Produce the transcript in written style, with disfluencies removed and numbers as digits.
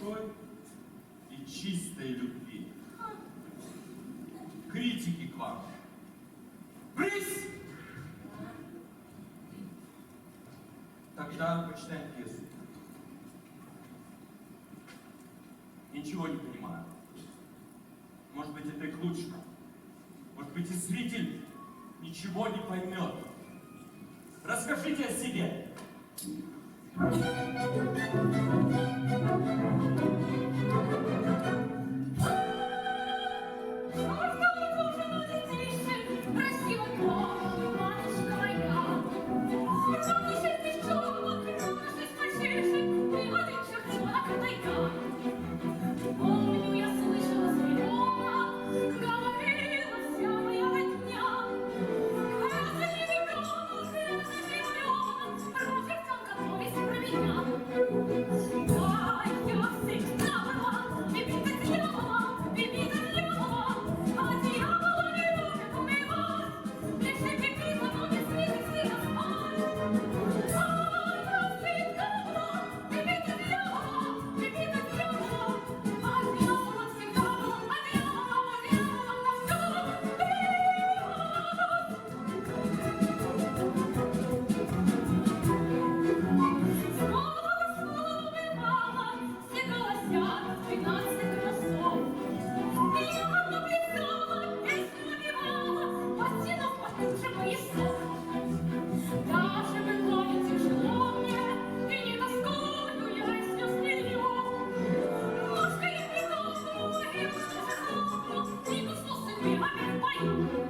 большой и чистой любви. Критики к вам. Брысь! Тогда почитаем пьесу. Ничего не понимаю. Может быть, это и к лучшему. Может быть, и зритель ничего не поймет. Расскажите о себе. Помню, я слышала звонок, говорила вся моя родня. Это не ребенок, Рожертон, готовься про меня. Да, я всегда была любитель дьявола, а дьявола не любит убивать. Лишь эпикризм, но не свидеть сильно спать. А я всегда была любитель дьявола, а дьявола всегда была, а дьявола снова убивала, все голосят, 12 голосов. И я написала, песню напевала, потянув потуже поясок. Даже бывает тяжело мне, и не тоскую я, и слез не лью. Ножкой я придумала, и уже хлопну, и кусну судьбе опять пою.